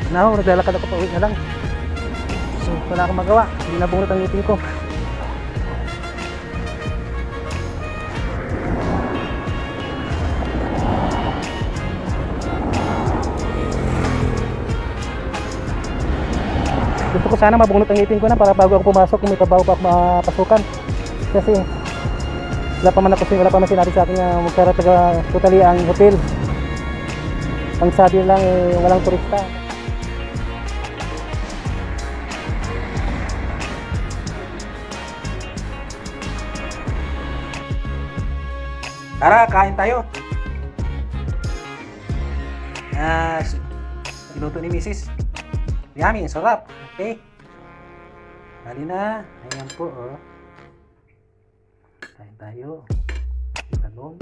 Now, naglalakad ako pa uwi na lang. So, wala akong magawa. Hindi nabunot ang ngipin ko. Gusto ko sana mabunot ang ngipin ko na para bago ako pumasok, may trabaho pa ako mapasukan. Kasi wala pa man sinabi sa akin na magkara taga totally ang hotel. Ang sabi lang walang turista. Tara, kain tayo. Niluto ni Mrs. Yummy, sarap. Okay. Dali na. Ayan po, oh. Kain tayo. Talong.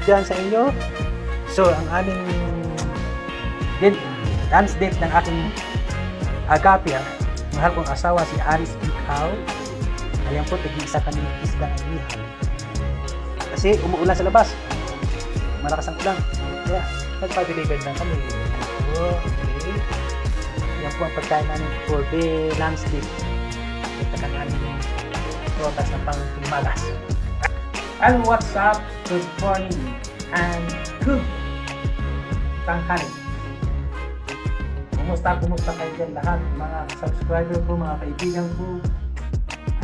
dyan sa inyo. So, ang aming dance date ng aking agapi, mahal kong asawa si Aris Ikaw. Ayan po, tig-isa kami isla ng ihaw. Kasi umuulan sa labas. Malakas ang ulan. Kaya, nagpa-deliver lang kami. Okay. Yan po ang pagkain namin for the lunch date. Ito kami aming protas ng pang-timagas. And what's up? Good morning and good tanghali. Kumusta kayo dyan lahat, mga subscriber ko, mga kaibigan ko.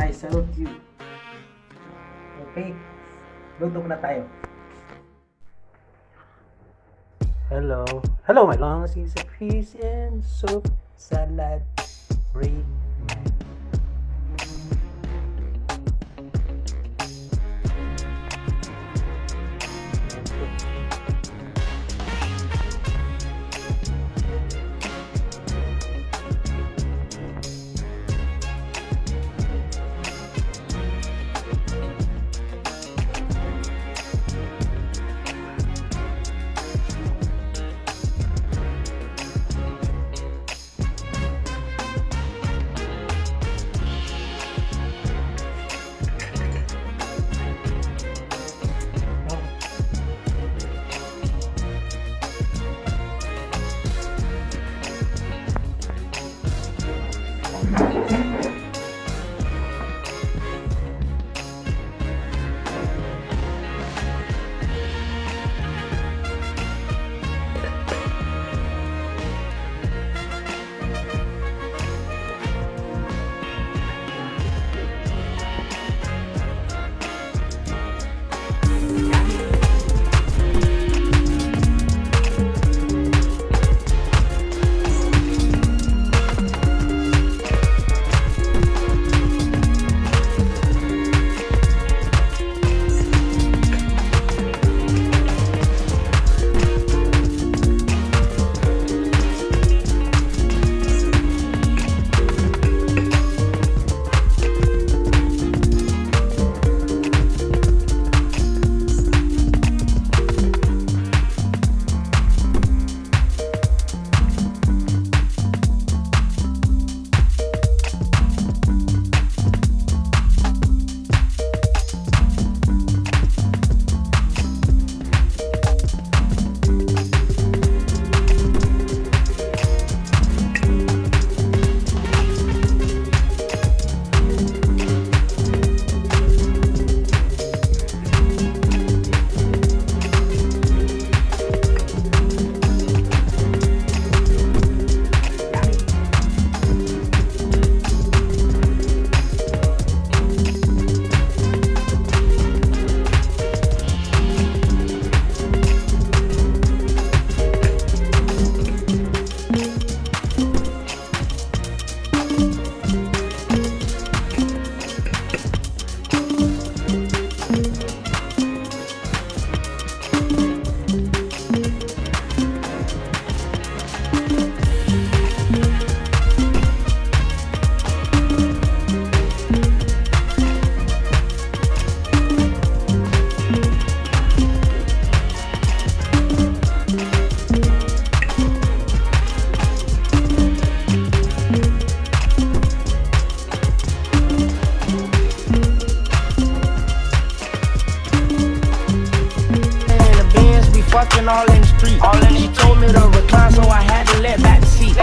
I salute you. Okay, luto na tayo. Hello my lungs is a fish and soup, salad, bread. Fucking all in the street. She told me to recline, so I had to let back the seat.